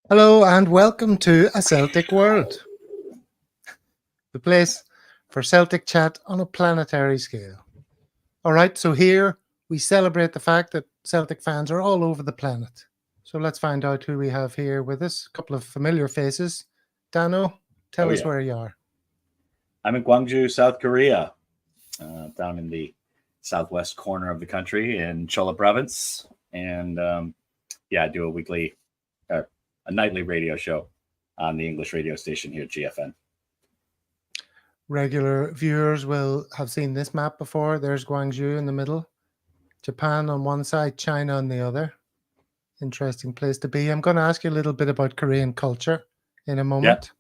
Hello and welcome to A Celtic World, the place for Celtic chat on a planetary scale. All right, so here we celebrate the fact that Celtic fans are all over the planet. So let's find out who we have here with us. A couple of familiar faces. Dano, tell Oh, us yeah. where you are. I'm in Gwangju, South Korea, down in the southwest corner of the country in Chola province. And I do a nightly radio show on the English radio station here at GFN. Regular viewers will have seen this map before. There's Guangzhou in the middle, Japan on one side, China on the other. Interesting place to be. I'm going to ask you a little bit about Korean culture in a moment.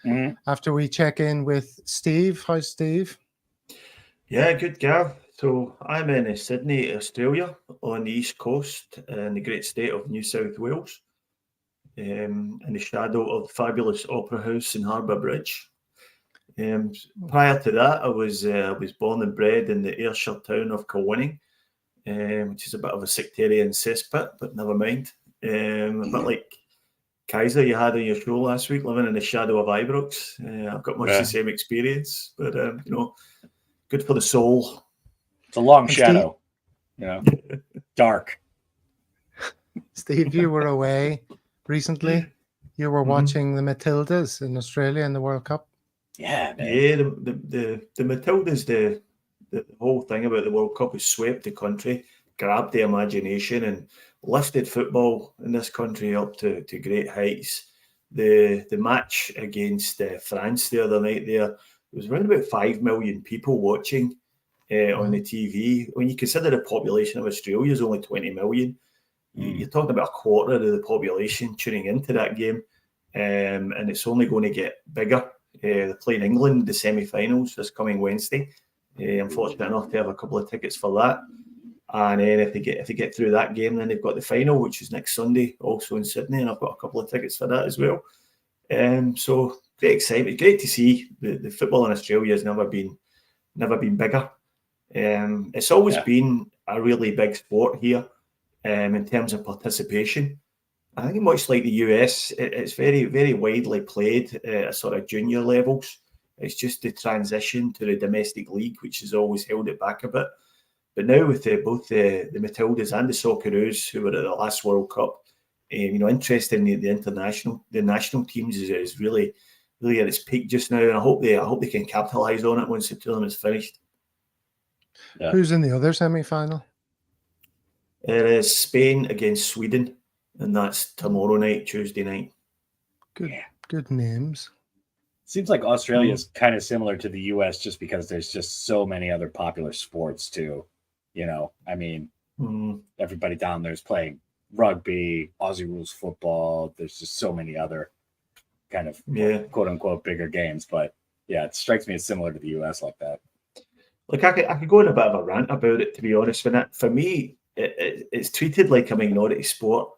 Mm-hmm. After we check in with Steve. How's Steve? Yeah, good, Gav. So I'm in Sydney, Australia, on the east coast in the great state of New South Wales, in the shadow of the fabulous Opera House and Harbour Bridge. Prior to that, I was born and bred in the Ayrshire town of Kilwinning, which is a bit of a sectarian cesspit, but never mind. A bit like Kaiser you had on your show last week, living in the shadow of Ibrox. I've got much the same experience, but good for the soul. It's a long shadow, dark. Steve, you were away recently. You were watching the Matildas in Australia in the World Cup. Yeah, man. Yeah, the Matildas, the whole thing about the World Cup has swept the country, grabbed the imagination and lifted football in this country up to great heights. The match against France the other night there was around about 5 million people watching on the TV. When you consider the population of Australia is only 20 million, you're talking about a quarter of the population tuning into that game, and it's only going to get bigger. They're playing England, the semi-finals, this coming Wednesday. I'm fortunate enough to have a couple of tickets for that. And then if they get through that game, then they've got the final, which is next Sunday, also in Sydney, and I've got a couple of tickets for that as well. So great excitement, great to see the football in Australia has never been bigger. It's always been a really big sport here in terms of participation. I think much like the US, it's very, very widely played at sort of junior levels. It's just the transition to the domestic league, which has always held it back a bit. But now with both the Matildas and the Socceroos, who were at the last World Cup, interest in the national teams is really, really at its peak just now. And I hope they can capitalise on it once the tournament's finished. Yeah. Who's in the other semi-final? It is Spain against Sweden. And that's tomorrow night, Tuesday night. Good names. Seems like Australia is kind of similar to the US just because there's just so many other popular sports too. Everybody down there is playing rugby, Aussie rules football. There's just so many other kind of quote unquote bigger games. But yeah, it strikes me as similar to the US like that. Like I could go on a bit of a rant about it, to be honest. For me, it's treated like a minority sport.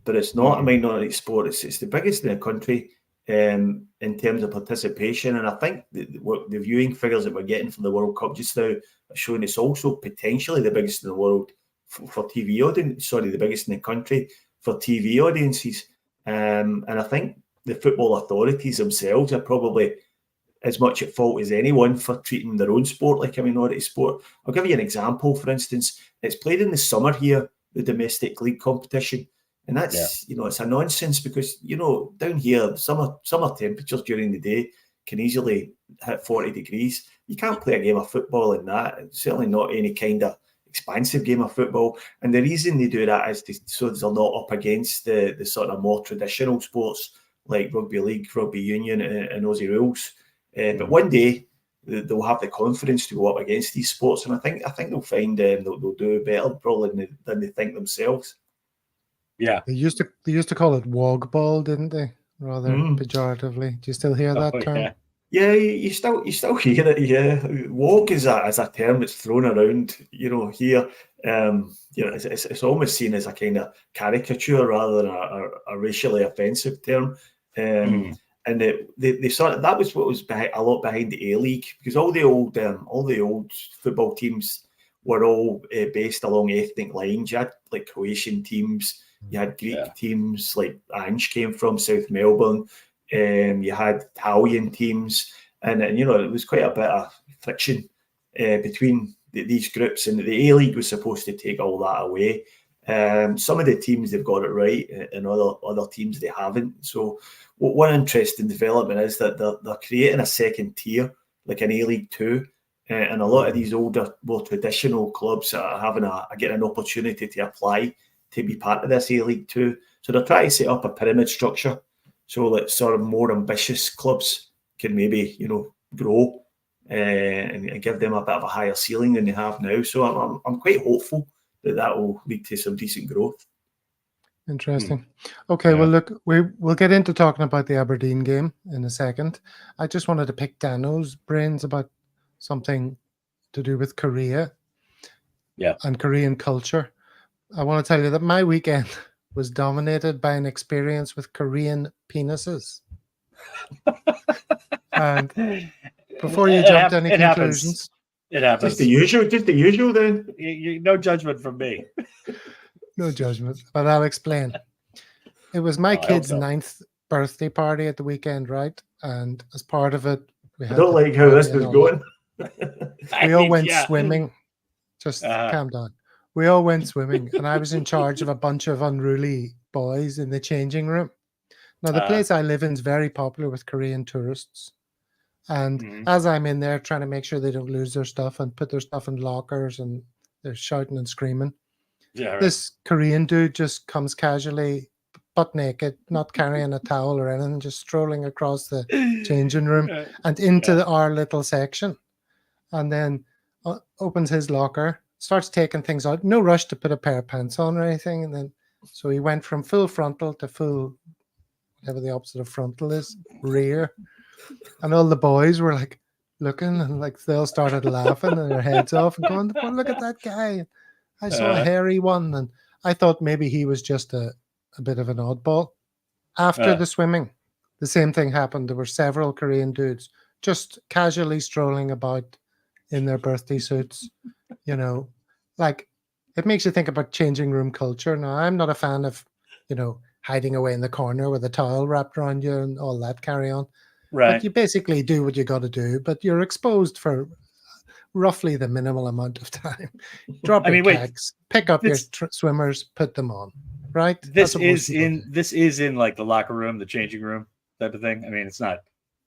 But it's not a minority sport. It's the biggest in the country in terms of participation. And I think the viewing figures that we're getting from the World Cup just now are showing it's also potentially the biggest in the world for TV audience. Sorry, the biggest in the country for TV audiences. And I think the football authorities themselves are probably as much at fault as anyone for treating their own sport like a minority sport. I'll give you an example. For instance, it's played in the summer here, the domestic league competition. And that's, it's a nonsense because, down here, summer temperatures during the day can easily hit 40 degrees. You can't play a game of football in that. It's certainly not any kind of expansive game of football. And the reason they do that is so they're not up against the sort of more traditional sports like rugby league, rugby union and Aussie rules. But one day they'll have the confidence to go up against these sports. And I think they'll find they'll do better probably than they think themselves. Yeah, they used to call it wog ball, didn't they? Rather pejoratively. Do you still hear that term? Yeah, you still hear it. Yeah, wog is a term that's thrown around. Here, it's almost seen as a kind of caricature rather than a racially offensive term. And they sort of that was what was a lot behind the A League because all the old football teams were all based along ethnic lines. You had like Croatian teams. You had Greek Yeah. teams like Ange came from South Melbourne. You had Italian teams, and it was quite a bit of friction between these groups, and the A-League was supposed to take all that away. Some of the teams they've got it right, and other teams they haven't. So, one interesting development is that they're creating a second tier, like an A-League 2, and a lot of these older, more traditional clubs are getting an opportunity to apply to be part of this A-League 2. So they're trying to set up a pyramid structure so that sort of more ambitious clubs can maybe grow and give them a bit of a higher ceiling than they have now. So I'm quite hopeful that will lead to some decent growth. Interesting. Okay, well, look, we'll get into talking about the Aberdeen game in a second. I just wanted to pick Dano's brains about something to do with Korea and Korean culture. I want to tell you that my weekend was dominated by an experience with Korean penises. And before you jump to any conclusions, it happens. Just the usual then. No judgment from me. No judgment, but I'll explain. It was my kid's 9th birthday party at the weekend, right? And as part of it, we had I don't like how this is going. We all went swimming. Just calm down. We all went swimming, and I was in charge of a bunch of unruly boys in the changing room. Now, the place I live in is very popular with Korean tourists. And as I'm in there trying to make sure they don't lose their stuff and put their stuff in lockers, and they're shouting and screaming, this Korean dude just comes casually, butt naked, not carrying a towel or anything, just strolling across the changing room and into our little section. And then opens his locker, starts taking things out. No rush to put a pair of pants on or anything. And then, so he went from full frontal to full, whatever the opposite of frontal is, rear. And all the boys were like looking, and like they all started laughing and their heads off and going, "Oh, look at that guy. I saw a hairy one." And I thought maybe he was just a bit of an oddball. After the swimming, the same thing happened. There were several Korean dudes just casually strolling about in their birthday suits. Like, it makes you think about changing room culture. Now, I'm not a fan of, hiding away in the corner with a towel wrapped around you and all that carry on. Right. But you basically do what you got to do, but you're exposed for roughly the minimal amount of time. Drop your kegs, pick up your swimmers, put them on. Right? This is in like the locker room, the changing room type of thing. I mean, it's not.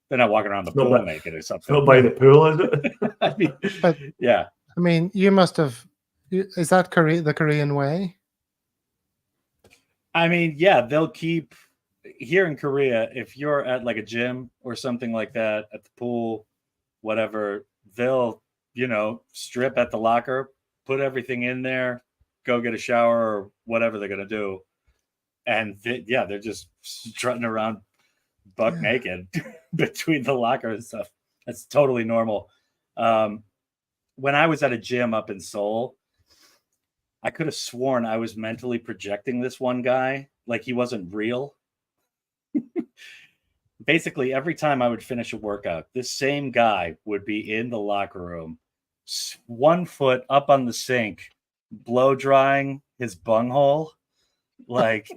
They're not walking around the pool naked or something. Not by the pool, is it? I mean, but yeah. I mean, you must have. Is that the Korean way? I mean, yeah, they'll keep here in Korea. If you're at like a gym or something like that, at the pool, whatever, they'll strip at the locker, put everything in there, go get a shower or whatever they're gonna do, and they're just strutting around buck naked between the locker and stuff. That's totally normal. When I was at a gym up in Seoul, I could have sworn I was mentally projecting this one guy like he wasn't real. Basically, every time I would finish a workout, this same guy would be in the locker room, 1 foot up on the sink, blow drying his bunghole. Like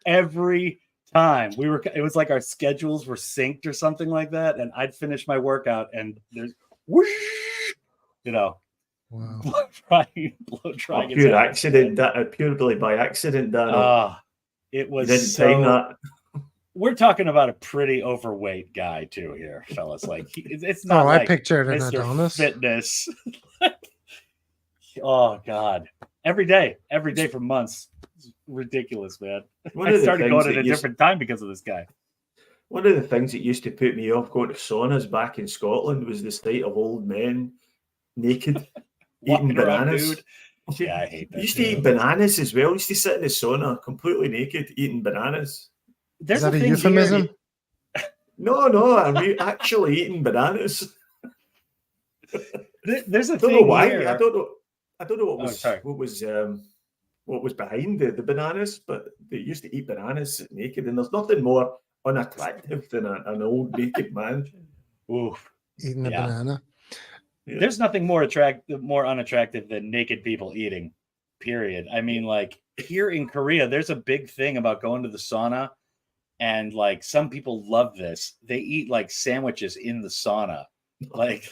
every time it was like our schedules were synced or something like that. And I'd finish my workout and there's whoosh, wow. blow drying. Pure accident, purely by accident, Dan. It was. You didn't time that. We're talking about a pretty overweight guy too here, fellas. Like it's not. I pictured an Mr. Adonis. Fitness. Oh God! Every day for months. It's ridiculous, man. I started going at a different time because of this guy. One of the things that used to put me off going to saunas back in Scotland was the sight of old men naked eating bananas. Around, yeah, I hate that. Used to eat bananas as well. Used to sit in the sauna completely naked eating bananas. There's Is that a euphemism? No, I'm actually eating bananas. There's a I don't thing know why. here. I don't know what was behind the bananas, but they used to eat bananas naked, and there's nothing more unattractive than an old naked man. Oof. Eating a banana. Yeah. There's nothing more unattractive than naked people eating. period. I mean, like here in Korea, there's a big thing about going to the sauna, and like some people love this. They eat like sandwiches in the sauna, like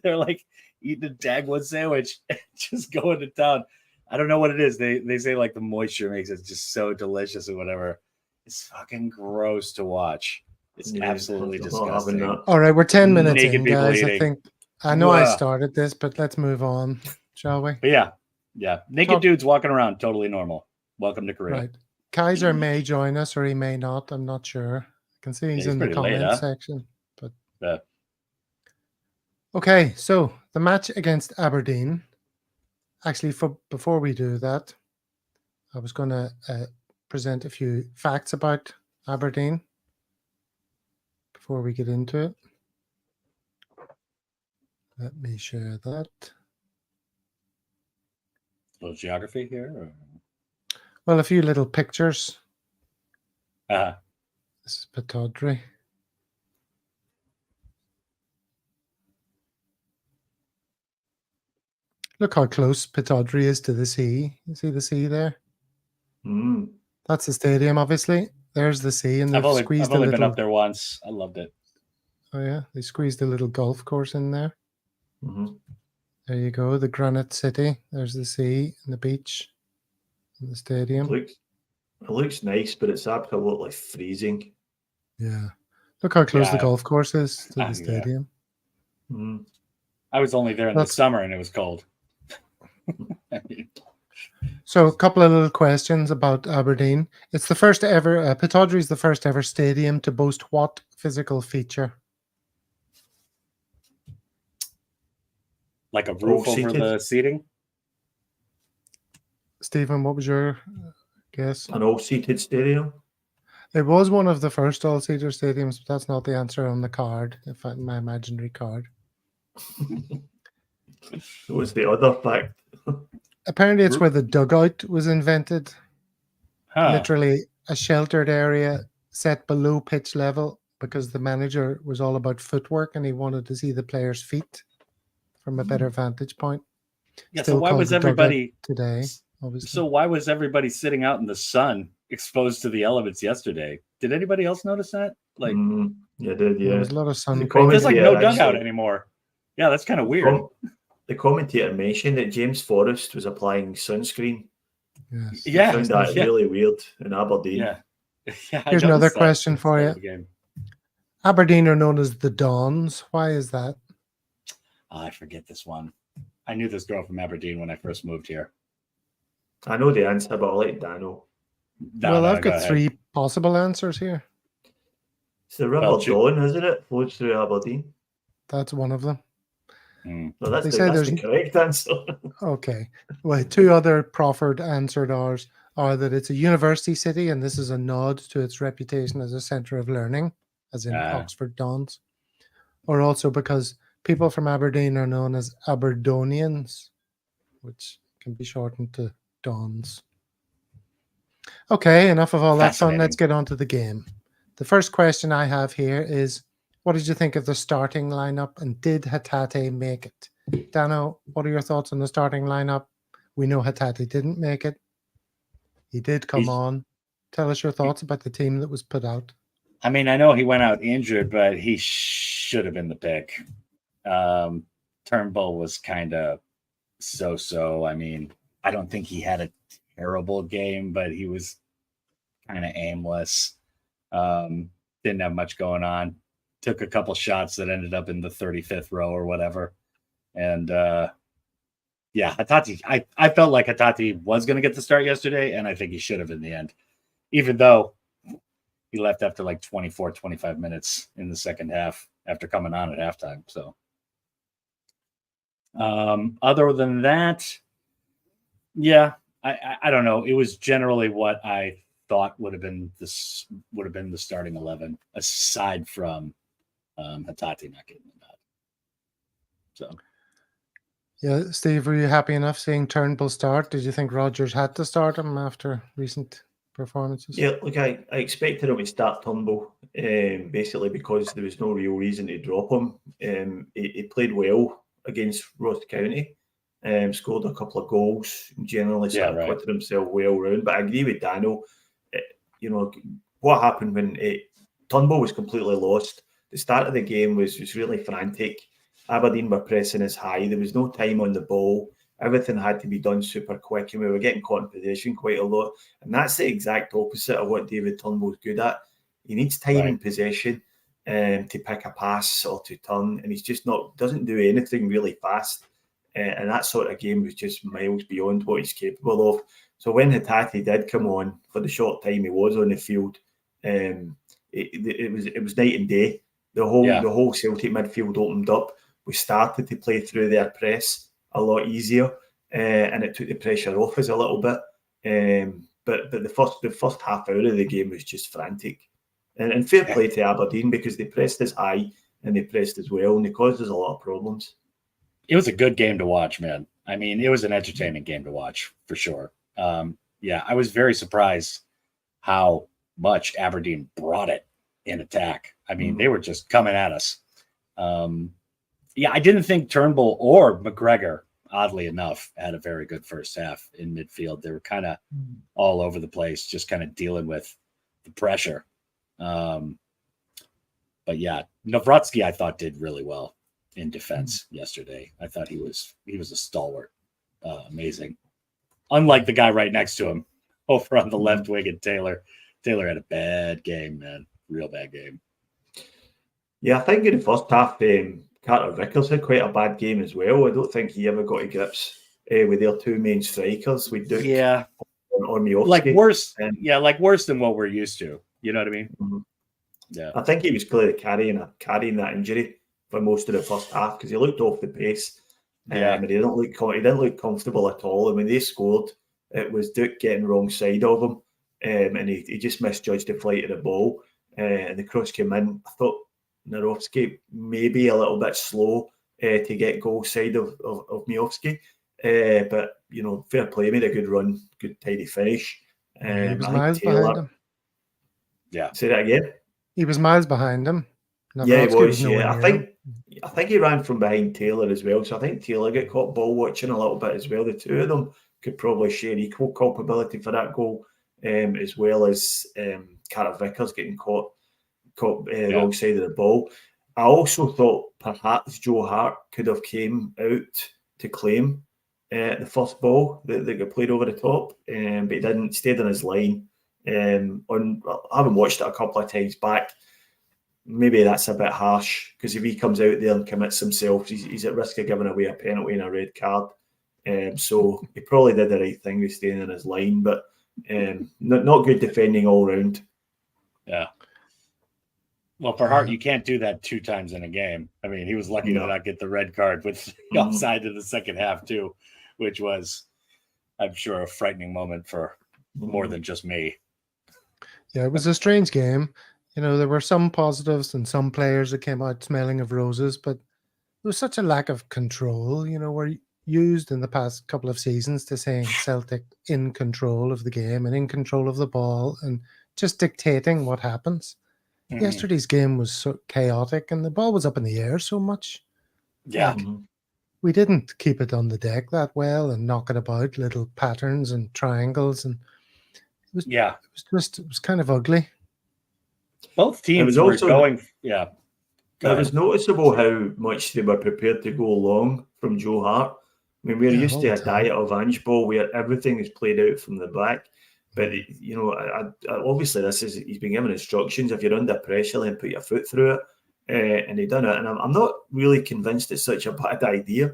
they're like eating a Dagwood sandwich and just going to town. I don't know what it is. They say like the moisture makes it just so delicious or whatever. It's fucking gross to watch. It's absolutely I'm not having disgusting. that. All right, we're 10 minutes Naked in, people guys. I eating. think I know I Ugh. started this, but let's move on, shall we? But yeah. Naked Talk- dudes walking around, totally normal. Welcome to Korea. Right. Kaiser may join us or he may not. I'm not sure. I can see he's he's in the pretty late, comments huh? section. But Yeah. okay, so the match against Aberdeen. Actually, before we do that, I was going to present a few facts about Aberdeen before we get into it. Let me share that. A little geography here. Or? Well, a few little pictures. Uh, This is Pittodrie. Look how close Pittodrie is to the sea. You see the sea there? Mm. That's the stadium, obviously. There's the sea, and they've I've squeezed only a been little. up there once. I loved it. Oh yeah, they squeezed a little golf course in there. Mm-hmm. There you go, the Granite City. There's the sea and the beach and the stadium. It looks nice, but it's absolutely freezing. Yeah. Look how close Yeah, the golf course is to yeah. the stadium. Mm. I was only there in the summer and it was cold. So a couple of little questions about Aberdeen. It's the first ever, Pittodrie is the first ever stadium to boast what physical feature? Like a roof over seated. the seating? Stephen, what was your guess? An all-seated stadium? It was one of the first all-seater stadiums, but that's not the answer on the card, my imaginary card. What's the other fact? Apparently it's where the dugout was invented. Huh. Literally a sheltered area set below pitch level because the manager was all about footwork and he wanted to see the players' feet from a better vantage point. Yeah, Still so why called was the dugout everybody today? Obviously. So why was everybody sitting out in the sun exposed to the elements yesterday? Did anybody else notice that? Like you did, there yeah. was a lot of sun. There's like no dugout actually- anymore. Yeah, that's kind of weird. The commentator mentioned that James Forrest was applying sunscreen. Yes. I Yeah, found that yeah. really weird in Aberdeen. Yeah. Yeah, I Here's another noticed that question at the for start you. of the game. Aberdeen are known as the Dons. Why is that? Oh, I forget this one. I knew this girl from Aberdeen when I first moved here. I know the answer, but I'll let Dano. Well, I've go got ahead. 3 possible answers here. It's the River Don, isn't it? Flows through Aberdeen. That's one of them. No, that's They the, say that's the there's- correct answer. Okay. Well, 2 other proffered answered are that it's a university city, and this is a nod to its reputation as a centre of learning, as in Oxford Dons, or also because people from Aberdeen are known as Aberdonians, which can be shortened to Dons. Okay, enough of all that fun. Let's get on to the game. The first question I have here is, what did you think of the starting lineup, and did Hatate make it? Dano, what are your thoughts on the starting lineup? We know Hatate didn't make it. He did come on. Tell us your thoughts about the team that was put out. I mean, I know he went out injured, but he should have been the pick. Turnbull was kind of so-so. I mean, I don't think he had a terrible game, but he was kind of aimless. Didn't have much going on. Took a couple shots that ended up in the 35th row or whatever. And yeah, Hatate, I felt like Hatate was going to get the start yesterday, and I think he should have in the end, even though he left after like 24, 25 minutes in the second half after coming on at halftime. So other than that, yeah, I don't know. It was generally what I thought would have been the starting 11, aside from Hatate not getting the nod. So yeah, Steve, were you happy enough seeing Turnbull start? Did you think Rodgers had to start him after recent performances? Yeah, look, I expected him to start Turnbull, basically because there was no real reason to drop him. He played well against Ross County, scored a couple of goals, generally sort of right. acquitted himself well round. But I agree with Dano. What happened when Turnbull was completely lost. The start of the game was really frantic. Aberdeen were pressing us high. There was no time on the ball. Everything had to be done super quick, and we were getting caught in position quite a lot. And that's the exact opposite of what David Turnbull's good at. He needs time in possession to pick a pass or to turn, and he's just doesn't do anything really fast. And that sort of game was just miles beyond what he's capable of. So when Hatate did come on for the short time he was on the field, it was night and day. The whole Celtic midfield opened up. We started to play through their press a lot easier, and it took the pressure off us a little bit. But the first half hour of the game was just frantic. And fair play to Aberdeen, because they pressed us high and they pressed us well, and they caused us a lot of problems. It was a good game to watch, man. I mean, it was an entertaining game to watch for sure. I was very surprised how much Aberdeen brought it in attack. I mean, they were just coming at us. I didn't think Turnbull or McGregor, oddly enough, had a very good first half in midfield. They were kind of all over the place, just kind of dealing with the pressure. But yeah, Nawrocki, I thought, did really well in defense yesterday. I thought he was a stalwart. Amazing. Unlike the guy right next to him over on the left wing, and Taylor. Taylor had a bad game, man. Real bad game. Yeah, I think in the first half, Carter Vickers had quite a bad game as well. I don't think he ever got to grips with their two main strikers, with Duke or Miofsky. Like worse than what we're used to. You know what I mean? Mm-hmm. Yeah. I think he was clearly carrying that injury for most of the first half, because he looked off the pace. And he didn't look comfortable at all. And when they scored, it was Duke getting wrong side of him, and he just misjudged the flight of the ball, and the cross came in. I thought Nawrocki maybe a little bit slow to get goal side of Miofsky, but fair play, made a good run, good tidy finish. He was miles behind him. Yeah, say that again. He was miles behind him. Yeah, he was. Yeah, I think he ran from behind Taylor as well. So I think Taylor got caught ball watching a little bit as well. The two of them could probably share equal culpability for that goal, as well as Carter Vickers getting caught wrong side of the ball. I also thought perhaps Joe Hart could have came out to claim the first ball that got played over the top, but he didn't. Stayed on his line. I haven't watched it a couple of times back. Maybe that's a bit harsh, because if he comes out there and commits himself, he's at risk of giving away a penalty and a red card. So he probably did the right thing with staying in his line, but not good defending all round. Yeah. Well, for Hart, you can't do that two times in a game. I mean, he was lucky to not get the red card with the offside in the second half too, which was, I'm sure, a frightening moment for more than just me. Yeah, it was a strange game. There were some positives and some players that came out smelling of roses, but there was such a lack of control. We're used in the past couple of seasons to saying Celtic in control of the game and in control of the ball and just dictating what happens. Mm-hmm. Yesterday's game was so chaotic, and the ball was up in the air so much. Yeah. We didn't keep it on the deck that well and knock it about, little patterns and triangles, and it was kind of ugly. Both teams were going. Yeah. It was noticeable how much they were prepared to go long from Joe Hart. I mean, we're used to a diet of Ange ball where everything is played out from the back. But, obviously he's been given instructions. If you're under pressure, then put your foot through it. And he done it. And I'm not really convinced it's such a bad idea.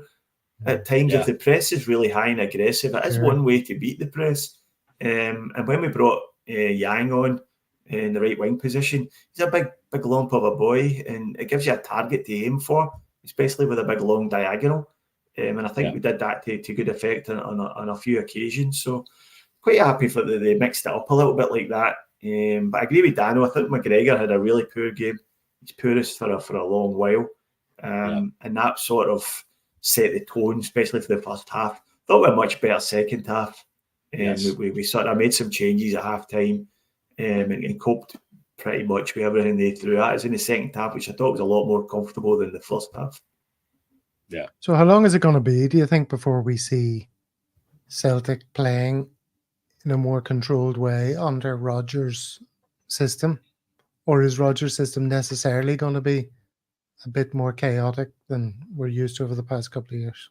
At times, if the press is really high and aggressive, it is one way to beat the press. And when we brought Yang on in the right wing position, he's a big lump of a boy, and it gives you a target to aim for, especially with a big long diagonal. And I think we did that to good effect on a few occasions. So quite happy for they mixed it up a little bit like that. But I agree with Dano. I think McGregor had a really poor game. He's poorest for a long while. And that sort of set the tone, especially for the first half. Thought we had a much better second half. We sort of made some changes at half time and coped pretty much with everything they threw at us in the second half, which I thought was a lot more comfortable than the first half. Yeah. So how long is it going to be, do you think, before we see Celtic playing in a more controlled way under Rodgers' system? Or is Rodgers' system necessarily going to be a bit more chaotic than we're used to over the past couple of years?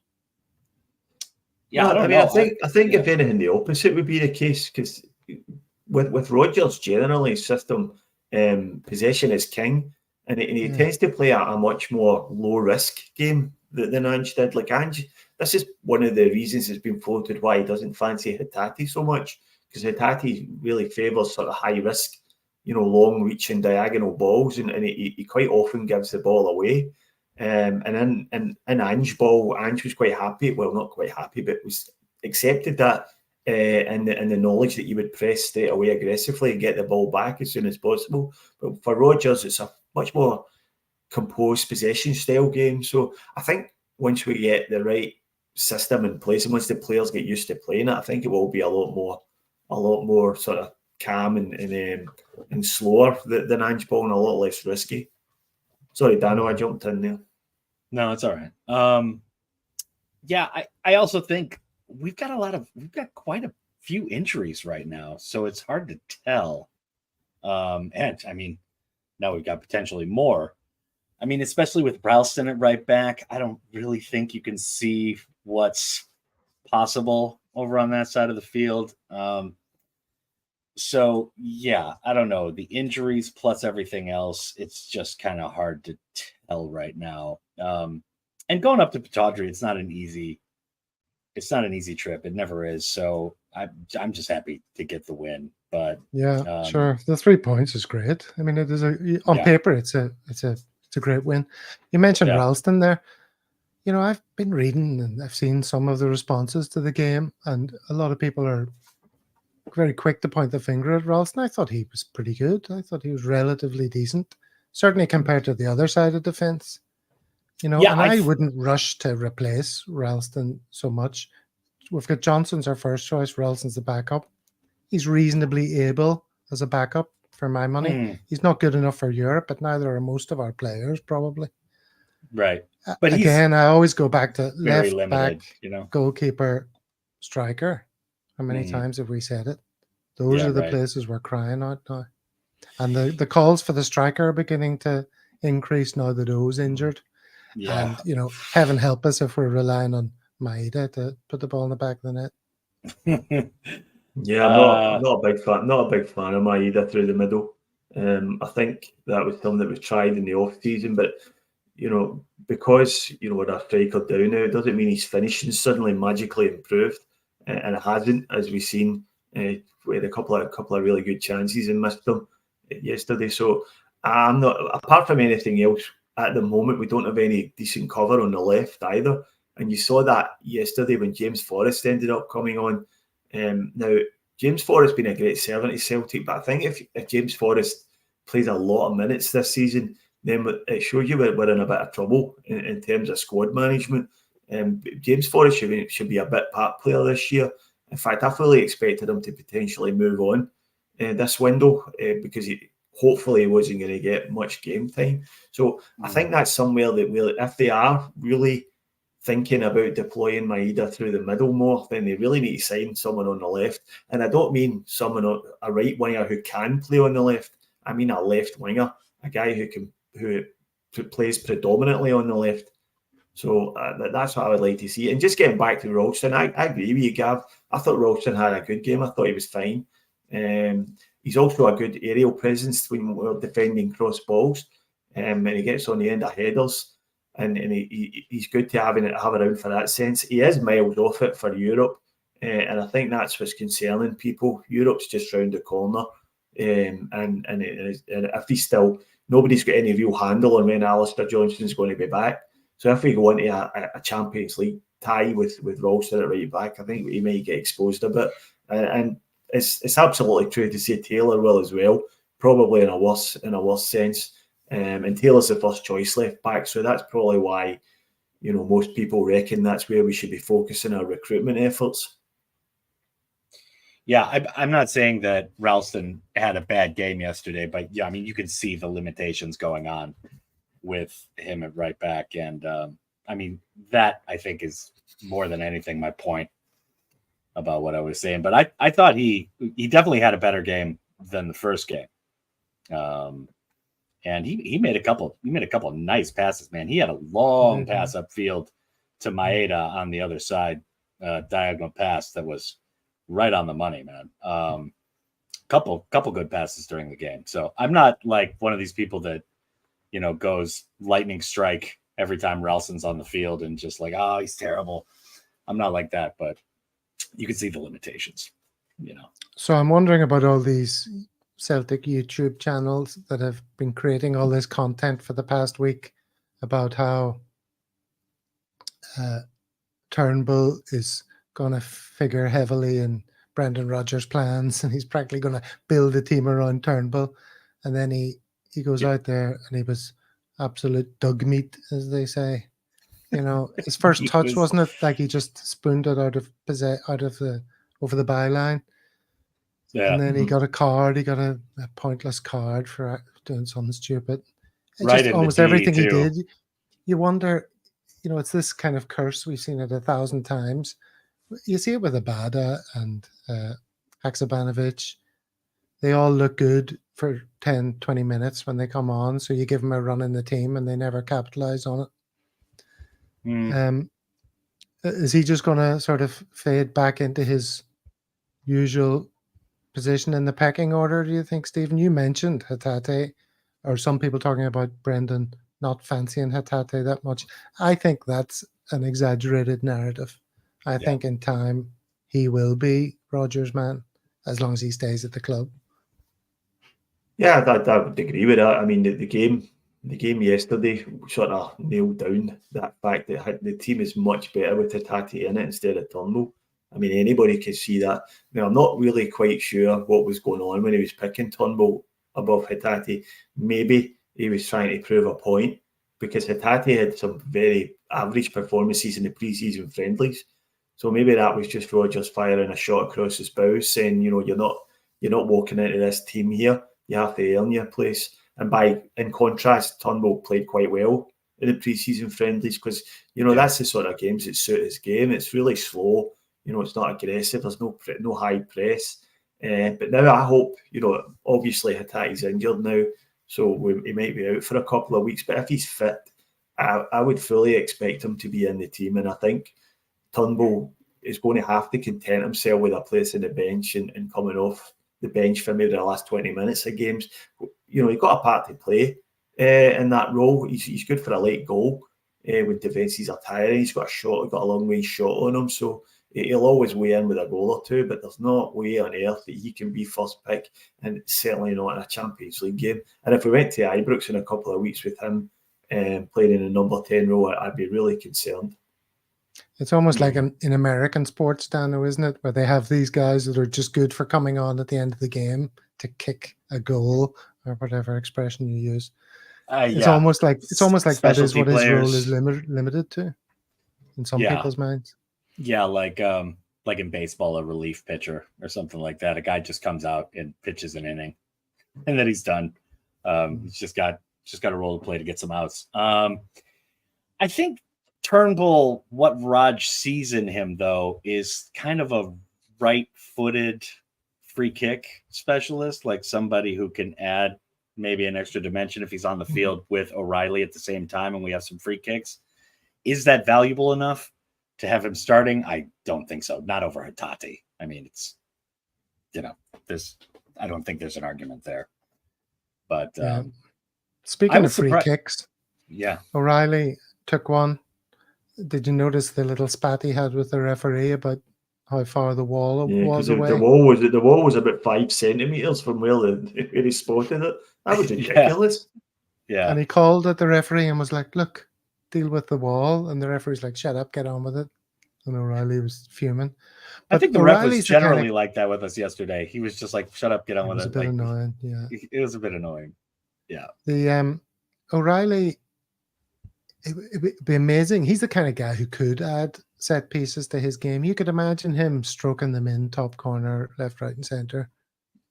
Yeah, No, I don't mean, know. I think yeah. if anything, the opposite would be the case, because with Rodgers generally system, possession is king, and he Yeah. tends to play a much more low risk game than Ange did. Like Ange, this is one of the reasons it's been floated why he doesn't fancy Hatate so much, because Hatate really favours sort of high risk, long reaching diagonal balls, and he quite often gives the ball away. And in Ange ball, Ange was quite happy. Well, not quite happy, but was accepted that, and the knowledge that you would press straight away aggressively and get the ball back as soon as possible. But for Rodgers, it's a much more composed possession style game. So I think once we get the right system in place and once the players get used to playing it, I think it will be a lot more sort of calm and slower than Ange ball, and a lot less risky. Sorry, Dano, I jumped in there. No, it's all right. Yeah, I also think we've got quite a few injuries right now, so it's hard to tell. And I mean, now we've got potentially more. I mean, especially with Ralston at right back, I don't really think you can see what's possible over on that side of the field. So yeah, I don't know. The injuries plus everything else, it's just kind of hard to tell right now. And going up to Pittodrie, it's not an easy trip. It never is. So I'm just happy to get the win. But yeah, sure. The 3 points is great. I mean, it is on paper, it's a great win. You mentioned Ralston there. I've been reading and I've seen some of the responses to the game, and a lot of people are very quick to point the finger at Ralston. I thought he was pretty good. I thought he was relatively decent, certainly compared to the other side of the fence. And I wouldn't rush to replace Ralston so much. We've got Johnson's our first choice. Ralston's the backup. He's reasonably able as a backup for my money. He's not good enough for Europe, but neither are most of our players probably. Right. But again, I always go back to very left limited, back, goalkeeper, striker. How many times have we said it? Those are the places we're crying out now. And the calls for the striker are beginning to increase now that O's injured. Yeah. And, heaven help us if we're relying on Maeda to put the ball in the back of the net. Yeah, I'm not a big fan. Not a big fan of Maeda through the middle. I think that was something that was tried in the off season, but because with our striker down now, it doesn't mean he's finishing suddenly magically improved, and it hasn't, as we've seen. We had a couple of really good chances and missed them yesterday. So I'm not. Apart from anything else, at the moment we don't have any decent cover on the left either. And you saw that yesterday when James Forrest ended up coming on. Now James Forrest been a great servant to Celtic, but I think if James Forrest plays a lot of minutes this season, then it shows you we're in a bit of trouble in terms of squad management. James Forrest should be a bit part player this year. In fact, I fully expected him to potentially move on this window because he hopefully wasn't going to get much game time. So I think that's somewhere that if they are really thinking about deploying Maeda through the middle more, then they really need to sign someone on the left. And I don't mean a right winger who can play on the left. I mean a left winger, a guy who plays predominantly on the left. So that's what I would like to see. And just getting back to Ralston, I agree with you, Gav. I thought Ralston had a good game. I thought he was fine. He's also a good aerial presence when we're defending cross balls. And he gets on the end of headers. And he's good to have around for that sense. He is miles off it for Europe. And I think that's what's concerning people. Europe's just round the corner. And if he's still... Nobody's got any real handle on when Alistair Johnston's going to be back. So if we go into a Champions League tie with Ralston at right back, I think he might get exposed a bit. And it's absolutely true to say Taylor will as well, probably in a worse sense. And Taylor's the first choice left back, so that's probably why most people reckon that's where we should be focusing our recruitment efforts. Yeah, I'm not saying that Ralston had a bad game yesterday, but yeah, I mean you can see the limitations going on with him at right back, and I mean, that I think is more than anything my point about what I was saying. But I thought he definitely had a better game than the first game. And he made a couple of nice passes, man. He had a long pass upfield to Maeda on the other side, diagonal pass that was right on the money, man. Couple good passes during the game. So I'm not like one of these people that, you know, goes lightning strike every time Ralston's on the field and just like, oh, he's terrible. I'm not like that, but you can see the limitations, you know. So I'm wondering about all these Celtic YouTube channels that have been creating all this content for the past week about how Turnbull is going to figure heavily in Brendan Rodgers' plans, and he's practically going to build a team around Turnbull. And then he goes out there and he was absolute dug meat, as they say. You know, his first touch wasn't it like he just spooned it out of the over the byline. Yeah. And then he got a card. He got a pointless card for doing something stupid. Right, just in almost the D, everything he too. did. You wonder, you know, it's this kind of curse. We've seen it 1,000 times. You see it with Abada and Haksabanovic. They all look good for 10, 20 minutes when they come on. So you give them a run in the team and they never capitalize on it. Is he just going to sort of fade back into his usual position in the pecking order, do you think, Stephen? You mentioned Hatate, or some people talking about Brendan not fancying Hatate that much. I think that's an exaggerated narrative. I think in time he will be Rodgers' man as long as he stays at the club. Yeah, I would agree with that. I mean, the game yesterday sort of nailed down that fact that the team is much better with Hatate in it instead of Turnbull. I mean, anybody could see that. Now, I'm not really quite sure what was going on when he was picking Turnbull above Hatate. Maybe he was trying to prove a point because Hatate had some very average performances in the pre-season friendlies. So maybe that was just Rodgers firing a shot across his bows, saying, you know, you're not walking into this team here. You have to earn your place. And in contrast, Turnbull played quite well in the pre-season friendlies because, you know, that's the sort of games that suit his game. It's really slow. You know, it's not aggressive. There's no high press. But now I hope, you know, obviously Hatate's injured now, so he might be out for a couple of weeks. But if he's fit, I would fully expect him to be in the team. And I think Turnbull is going to have to content himself with a place in the bench and coming off the bench for maybe the last 20 minutes of games. You know, he's got a part to play in that role. He's good for a late goal when defences are tiring. He's got a long range shot on him. So he'll always weigh in with a goal or two, but there's no way on earth that he can be first pick, and certainly not in a Champions League game. And if we went to Ibrox in a couple of weeks with him playing in a number 10 role, I'd be really concerned. It's almost like in American sports, Dano, isn't it? Where they have these guys that are just good for coming on at the end of the game to kick a goal or whatever expression you use. It's almost like that is what his role is limited to in some people's minds. Yeah, like in baseball, a relief pitcher or something like that. A guy just comes out and pitches an inning, and then he's done. He's just got a role to play to get some outs. I think Turnbull, what Raj sees in him though, is kind of a right-footed free kick specialist, like somebody who can add maybe an extra dimension if he's on the field with O'Reilly at the same time, and we have some free kicks. Is that valuable enough to have him starting? I don't think so. Not over Hatate. I mean, it's, you know, I don't think there's an argument there. But speaking of free kicks, yeah, O'Reilly took one. Did you notice the little spat he had with the referee about how far the wall was away? The wall was about 5 centimeters from where he spotted it. That was ridiculous. Yeah. And he called at the referee and was like, "Look, deal with the wall." And the referee's like, "Shut up, get on with it." And O'Reilly was fuming. But I think the ref was generally like that with us yesterday. He was just like, "Shut up, get on with it." It was a bit annoying. Yeah, it was a bit annoying. Yeah. The O'Reilly, it'd be amazing. He's the kind of guy who could add set pieces to his game. You could imagine him stroking them in top corner, left, right, and center.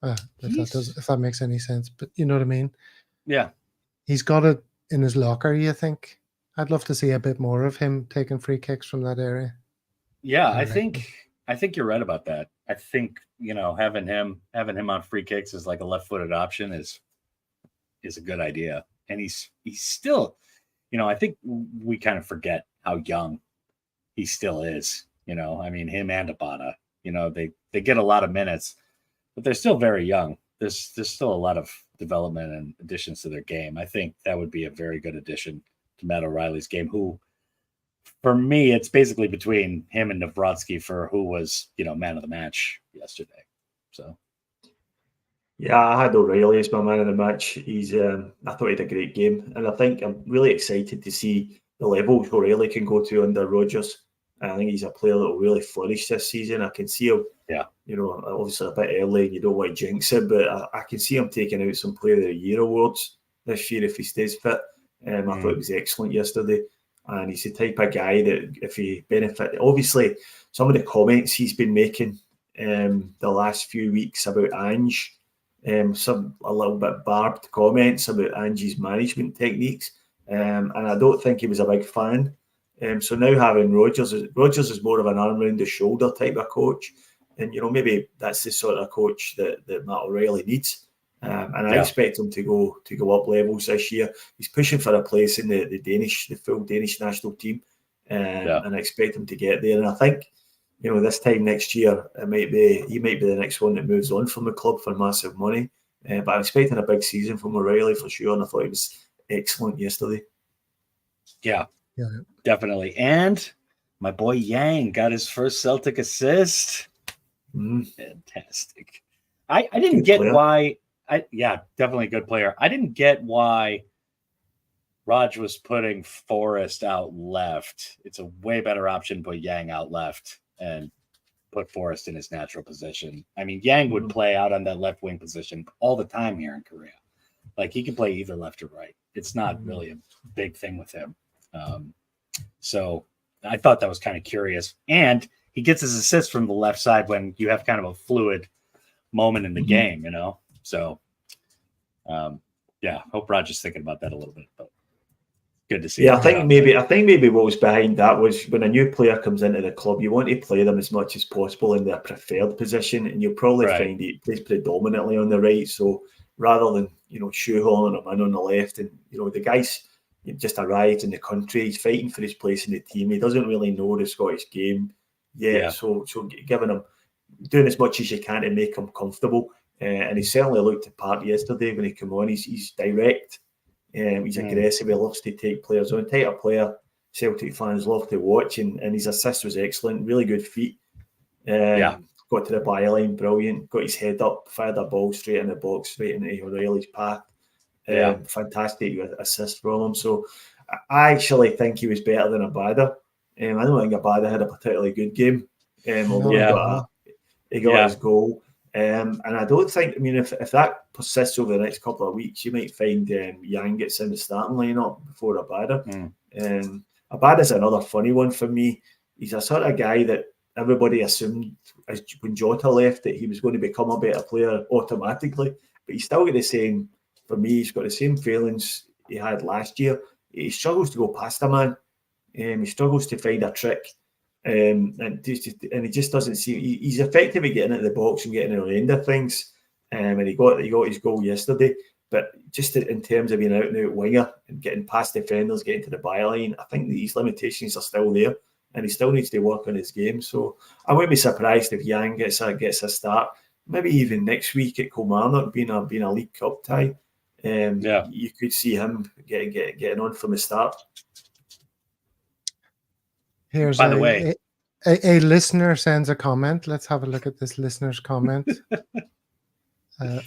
If that makes any sense, but you know what I mean. Yeah. He's got it in his locker, you think? I'd love to see a bit more of him taking free kicks from that area. Yeah, I I reckon. think you're right about that. I think, having him on free kicks as like a left-footed option is a good idea. And he's still, I think we kind of forget how young he still is. I mean, him and Abada, they get a lot of minutes, but they're still very young. There's still a lot of development and additions to their game. I think that would be a very good addition to Matt O'Reilly's game, who, for me, it's basically between him and Navratsky for who was, man of the match yesterday. So, Yeah, I had O'Reilly as my man of the match. I thought he had a great game, and I think I'm really excited to see the level O'Reilly can go to under Rodgers. I think he's a player that will really flourish this season. I can see him, yeah, obviously a bit early, and you don't want to jinx it, but I can see him taking out some Player of the Year awards this year if he stays fit. I thought it was excellent yesterday, and he's the type of guy that if he benefit, obviously some of the comments he's been making the last few weeks about Ange. Some a little bit barbed comments about Angie's management techniques, and I don't think he was a big fan. So now having Rodgers is more of an arm around the shoulder type of coach, and maybe that's the sort of coach that Matt O'Reilly needs. And I expect him to go up levels this year. He's pushing for a place in the full Danish national team, and I expect him to get there. And I think, this time next year, he might be the next one that moves on from the club for massive money. But I'm expecting a big season from O'Reilly for sure, and I thought he was excellent yesterday. Yeah, definitely. And my boy Yang got his first Celtic assist. Fantastic. I didn't get why. Definitely a good player. I didn't get why Raj was putting Forrest out left. It's a way better option to put Yang out left and put Forrest in his natural position. I mean, Yang would play out on that left wing position all the time here in Korea. Like, he can play either left or right. It's not really a big thing with him. So I thought that was kind of curious. And he gets his assist from the left side when you have kind of a fluid moment in the game, So, hope Raj is thinking about that a little bit. But good to see. Yeah, I think maybe what was behind that was when a new player comes into the club, you want to play them as much as possible in their preferred position, and you'll probably find he plays predominantly on the right. So rather than shoehorning him in on the left, and the guy's just arrived in the country, he's fighting for his place in the team. He doesn't really know the Scottish game yet, so giving him doing as much as you can to make him comfortable. And he certainly looked the part yesterday when he came on. He's direct. He's aggressive. He loves to take players on. Type of player Celtic fans love to watch, and his assist was excellent. Really good feet. Got to the byline, brilliant. Got his head up, fired a ball straight in the box, straight into O'Reilly's path. Fantastic assist from him. So I actually think he was better than Abada. I don't think Abada had a particularly good game. Although he got his goal. And I don't think, if that persists over the next couple of weeks, you might find Yang gets in the starting lineup before Abada. Abada's another funny one for me. He's a sort of guy that everybody assumed when Jota left that he was going to become a better player automatically, but he's still got the same, for me, he's got the same feelings he had last year. He struggles to go past a man. He struggles to find a trick. And he just doesn't see. He's effective at getting into the box and getting in the end of things. And he got his goal yesterday. But just in terms of being out and out winger and getting past defenders, getting to the byline, I think these limitations are still there, and he still needs to work on his game. So I wouldn't be surprised if Yang gets a start, maybe even next week at Kilmarnock, being a League Cup tie. You could see him getting on from the start. Here's by the way, a listener sends a comment. Let's have a look at this listener's comment.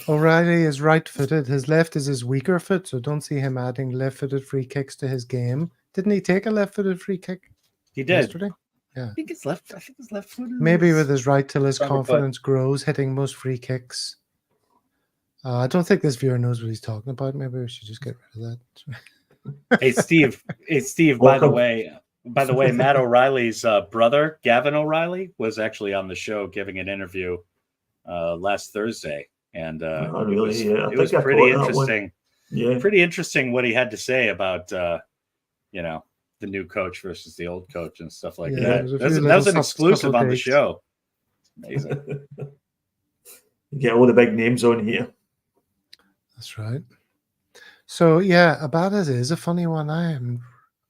O'Reilly is right-footed. His left is his weaker foot, so don't see him adding left-footed free kicks to his game. Didn't he take a left-footed free kick? He did yesterday. Yeah, I think it's left-footed. Maybe with his right till his confidence grows, hitting most free kicks. I don't think this viewer knows what he's talking about. Maybe we should just get rid of that. Hey, Steve. By the way, Matt O'Reilly's brother, Gavin O'Reilly, was actually on the show giving an interview last Thursday, and it was pretty interesting. Yeah, pretty interesting what he had to say about the new coach versus the old coach and stuff like Yeah, that. there's a That few was little an exclusive couple on the dates. show. Amazing. You get all the big names on here. That's right. So yeah, Abada is a funny one. I am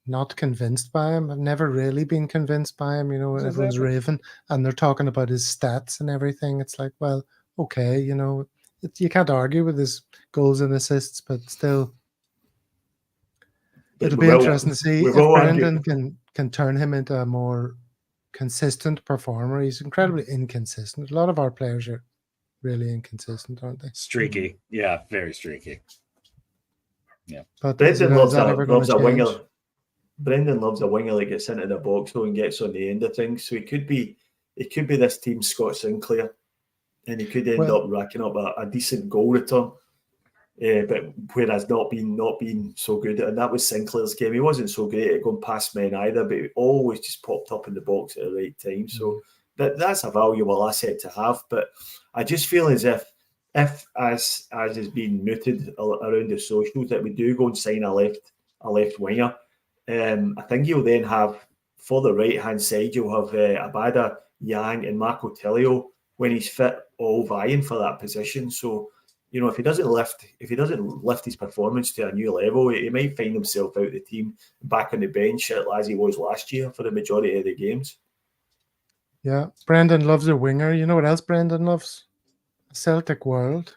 not convinced by him. I've never really been convinced by him. You know, everyone's raving and they're talking about his stats and everything. It's like, well, okay, you know, you can't argue with his goals and assists, but still, But it'll we be will- interesting to see we if will Brendan argue. can turn him into a more consistent performer. He's incredibly inconsistent. A lot of our players are really inconsistent, aren't they? Streaky. Yeah, very streaky. But Brendan is that ever going loves to a change? winger. Brendan loves a winger that gets into the box though and gets on the end of things. So it could be this team Scott Sinclair, and he could end up racking up a decent goal return. But whereas not being so good, and that was Sinclair's game. He wasn't so great at going past men either, but he always just popped up in the box at the right time. So that's a valuable asset to have. But I just feel as if as is being mooted around the socials, that we do go and sign a left winger. I think you'll then have, for the right hand side, you'll have Abada, Yang, and Marco Tellio when he's fit, all vying for that position. So, you know, if he doesn't lift his performance to a new level, he might find himself out of the team, back on the bench as he was last year for the majority of the games. Yeah, Brendan loves a winger. You know what else Brendan loves? A Celtic World.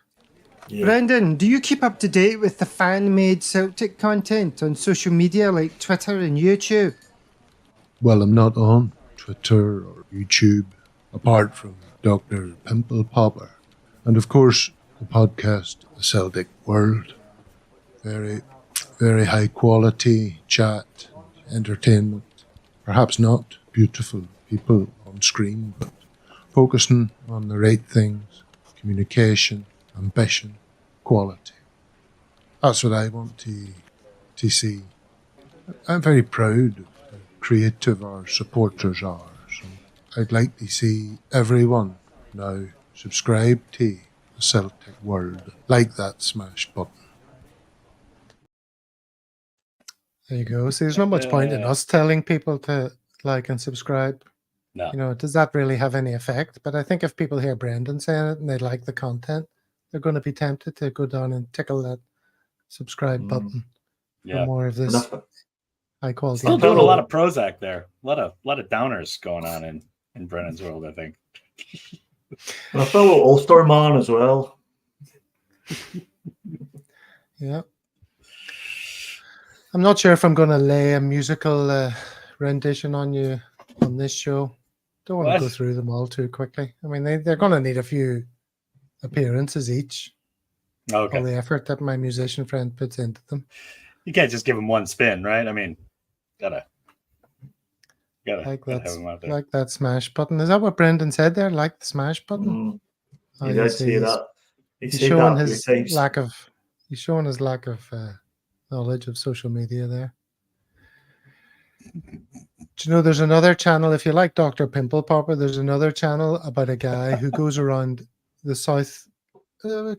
Yeah. Brendan, do you keep up to date with the fan-made Celtic content on social media like Twitter and YouTube? Well, I'm not on Twitter or YouTube, apart from Dr. Pimple Popper. And of course, the podcast, A Celtic World. Very, very high quality chat, entertainment. Perhaps not beautiful people on screen, but focusing on the right things, communication, ambition, quality. That's what I want to see. I'm very proud of how creative our supporters are. So I'd like to see everyone now subscribe to the Celtic World. Like that smash button. There you go. See, there's not much point in us telling people to like and subscribe. No. You know, does that really have any effect? But I think if people hear Brendan saying it and they like the content, they're going to be tempted to go down and tickle that subscribe button Yeah. for more of this high quality. Still doing a lot of Prozac there. A lot of downers going on in Brennan's world, I think. And a fellow All-Star man as well. Yeah. I'm not sure if I'm going to lay a musical rendition on you on this show. Don't want to go through them all too quickly. I mean, they're going to need a few appearances each. Okay. All the effort that my musician friend puts into them. You can't just give them one spin, right? I mean, gotta like have them out there. Like that smash button. Is that what Brendan said there? Like the smash button? He did say that. He's showing his lack of knowledge of social media there. Do you know there's another channel, if you like Dr. Pimple Popper, there's another channel about a guy who goes around the south,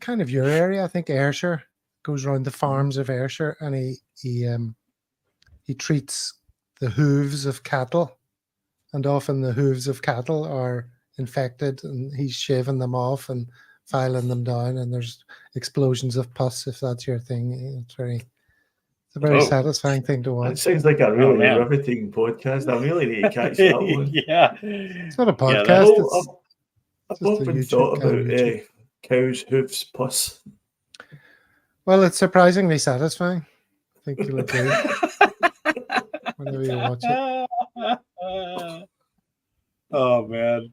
kind of your area, I think Ayrshire, goes around the farms of Ayrshire, and he treats the hooves of cattle, and often the hooves of cattle are infected, and he's shaving them off and filing them down, and there's explosions of pus, if that's your thing. It's a very satisfying thing to watch. It sounds like a really riveting podcast. I really need to catch that one. Yeah. It's not a podcast. I've often thought about cows' hooves pus. Well, it's surprisingly satisfying. I think you'll agree. Whenever you watch it. Oh, man.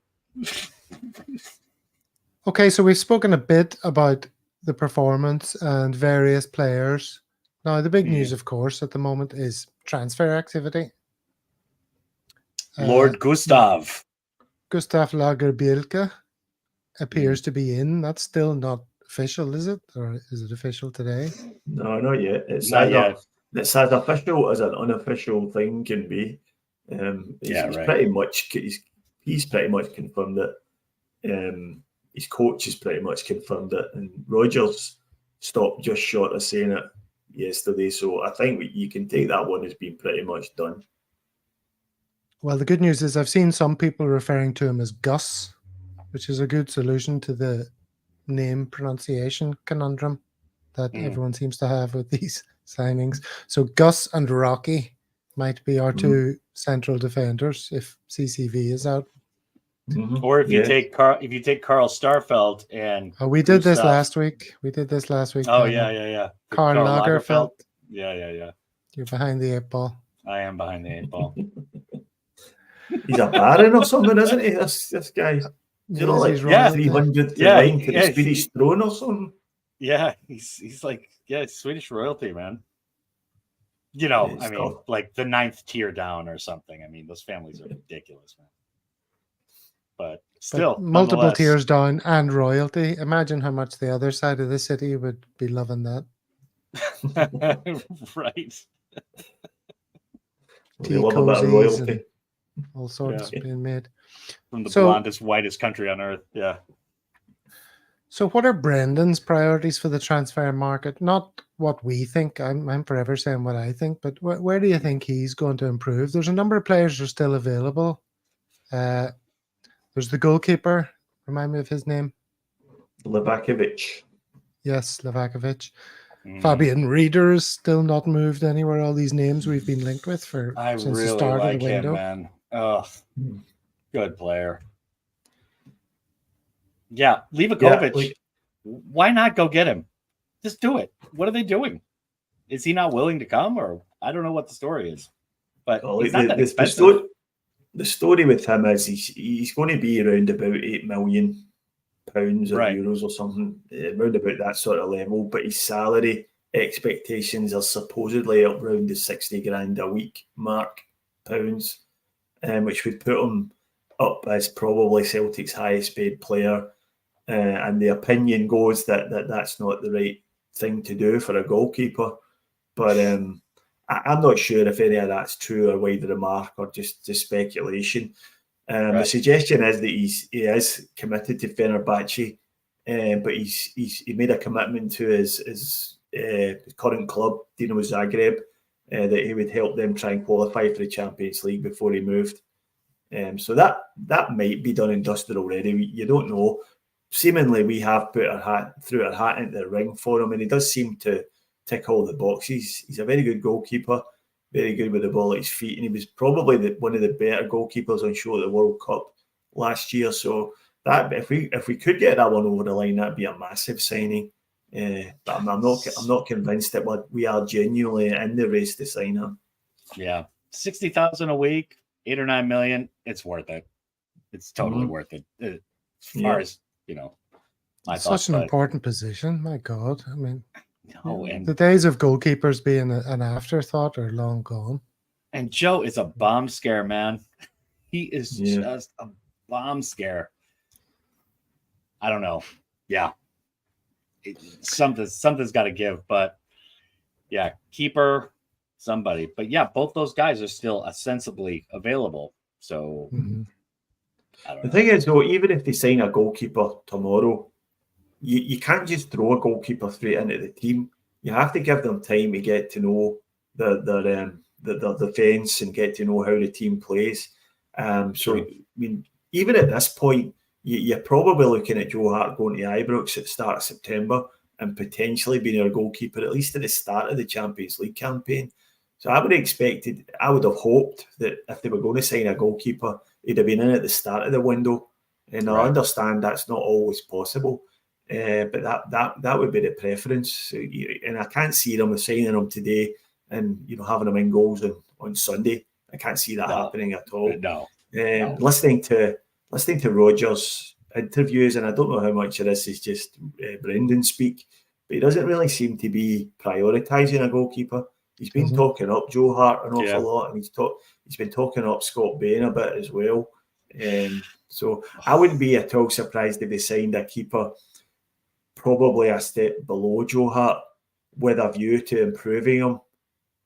Okay, so we've spoken a bit about the performance and various players. Now, the big news, of course, at the moment is transfer activity. Lord Gustav Lagerbielke appears to be in. That's still not official, is it? Or is it official today? No, not yet. It's not yet. It's as official as an unofficial thing can be. He's pretty much confirmed it. His coach has pretty much confirmed it, and Rodgers stopped just short of saying it yesterday. So I think you can take that one as being pretty much done. Well, the good news is I've seen some people referring to him as Gus, which is a good solution to the name pronunciation conundrum that everyone seems to have with these signings. So Gus and Rocky might be our two central defenders if CCV is out. Or if you take Carl Starfelt and we did this Gustav. last week. We did this last week. Oh yeah. Karl Lagerfeld. Yeah. You're behind the 8 ball. I am behind the 8 ball. He's a baron or something, isn't he? This guy. You know, like 300 to line to the Swedish throne or something. Yeah, he's like Swedish royalty, man. You know, I mean, like the 9th tier down or something. I mean, those families are ridiculous, man. But still, multiple tiers down and royalty. Imagine how much the other side of the city would be loving that. Right. They love a bit of royalty. All sorts being made. From the blondest, whitest country on earth. Yeah. So what are Brendan's priorities for the transfer market? Not what we think. I'm forever saying what I think, but where do you think he's going to improve? There's a number of players who are still available. There's the goalkeeper. Remind me of his name. Livakovic. Yes, Livakovic. Fabian Reeder's still not moved anywhere. All these names we've been linked with since the start of the window. Him, man. Oh, good player. Yeah, Livakovic. Why not go get him? Just do it. What are they doing? Is he not willing to come, or I don't know what the story is? But he's not that expensive. The story with him is he's going to be around about £8 million or euros or something, around about that sort of level. But his salary expectations are supposedly up around the 60 grand a week mark, pounds, which would put him up as probably Celtic's highest paid player. And the opinion goes that that's not the right thing to do for a goalkeeper. But I'm not sure if any of that's true or wide of the mark or just speculation. The suggestion is that he is committed to Fenerbahce, but he made a commitment to his current club, Dinamo Zagreb, that he would help them try and qualify for the Champions League before he moved. So that might be done and dusted already. You don't know. Seemingly, we have threw our hat into the ring for him, and he does seem to tick all the boxes. He's a very good goalkeeper, very good with the ball at his feet, and he was probably one of the better goalkeepers on show at the World Cup last year. So that if we could get that one over the line, that'd be a massive signing. But I'm not convinced that we are genuinely in the race to sign him. Yeah, 60,000 a week, 8 or 9 million. It's worth it. It's totally worth it. As far as such an important position. My God, I mean. And the days of goalkeepers being an afterthought are long gone. And Joe is a bomb scare, man. He is just a bomb scare. I don't know. Yeah. Something's got to give. But, yeah, keeper, somebody. But, yeah, both those guys are still ostensibly available. So, I don't know. The thing is, though, even if they sign a goalkeeper tomorrow, you can't just throw a goalkeeper straight into the team. You have to give them time to get to know the defence and get to know how the team plays. So, I mean, even at this point, you're probably looking at Joe Hart going to Ibrox at the start of September and potentially being our goalkeeper at least at the start of the Champions League campaign. So I would have hoped that if they were going to sign a goalkeeper, he'd have been in at the start of the window. And I understand that's not always possible. But that would be the preference, and I can't see them signing him today and having him in goals on Sunday. I can't see that happening at all. No. Listening to Rodgers' interviews, and I don't know how much of this is just Brendan speak, but he doesn't really seem to be prioritising a goalkeeper. He's been talking up Joe Hart an awful lot, and he's been talking up Scott Bain a bit as well. So I wouldn't be at all surprised if they signed a keeper probably a step below Joe Hart with a view to improving him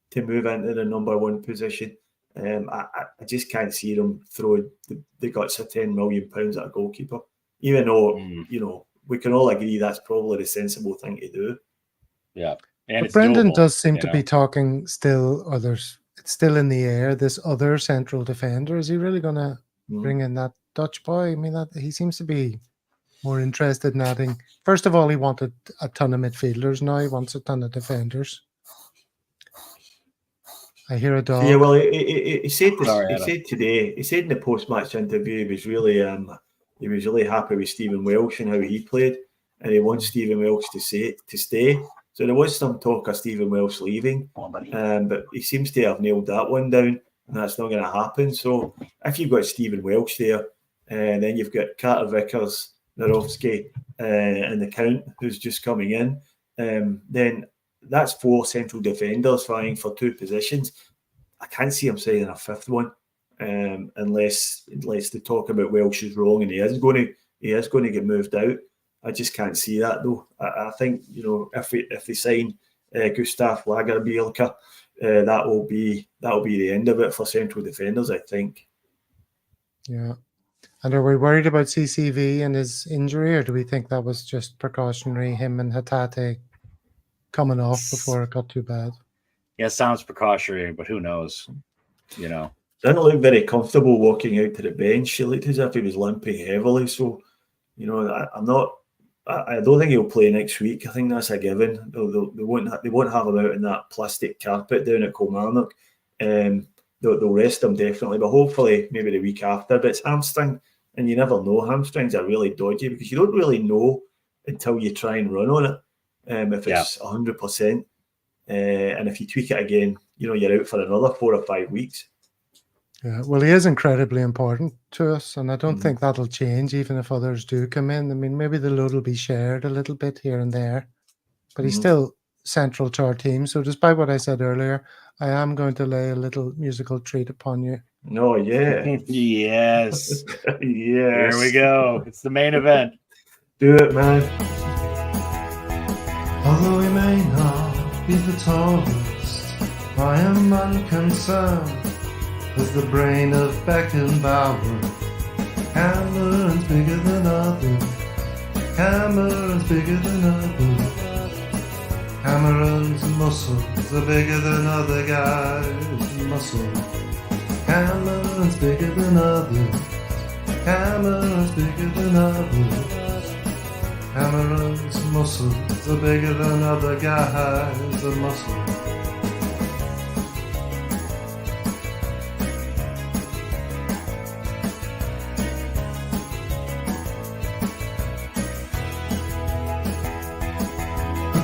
to move into the number one position. I just can't see them throwing the guts of £10 million at a goalkeeper, even though we can all agree that's probably the sensible thing to do. Yeah. And But it's Brendan doable, does seem you to know? be talking still, or it's still in the air. This other central defender, is he really going to bring in that Dutch boy? I mean, he seems to be more interested in adding. First of all, he wanted a ton of midfielders. Now he wants a ton of defenders. I hear a dog. Yeah, well, he said this. Sorry, He Adam. said today. He said in the post-match interview he was really happy with Stephen Welsh and how he played, and he wants Stephen Welsh to stay. So there was some talk of Stephen Welsh leaving, but he seems to have nailed that one down, and that's not going to happen. So if you've got Stephen Welsh there, and then you've got Carter Vickers, Narovsky, and the Count who's just coming in, then that's 4 central defenders vying for 2 positions. I can't see him signing a 5th one, unless they talk about Welsh is wrong and he is going to get moved out. I just can't see that though. I think if they sign Gustav Lagerbielke, that will be the end of it for central defenders, I think. Yeah. And are we worried about CCV and his injury, or do we think that was just precautionary, him and Hatate coming off before it got too bad? Yeah, it sounds precautionary, but who knows? Didn't look very comfortable walking out to the bench. He looked as if he was limping heavily. So, I don't think he'll play next week. I think that's a given. They won't have him out in that plastic carpet down at Kilmarnock. They'll rest him definitely, but hopefully maybe the week after. But it's hamstring, and you never know. Hamstrings are really dodgy because you don't really know until you try and run on it. If it's 100%, and if you tweak it again, you're out for another 4 or 5 weeks. Yeah, well, he is incredibly important to us, and I don't think that'll change even if others do come in. I mean, maybe the load will be shared a little bit here and there, but he's still central to our team. So despite what I said earlier, I am going to lay a little musical treat upon you. Oh, yeah. Yes. Yes. Here we go. It's the main event. Do it, man. Although he may not be the tallest, I am unconcerned. As the brain of Beckenbauer, Cameron's bigger than others. Cameron's bigger than others. Cameron's muscles are bigger than other guys' muscles. Cameron's bigger than others. Cameron's bigger than others. Cameron's muscles are bigger than other guys' muscles.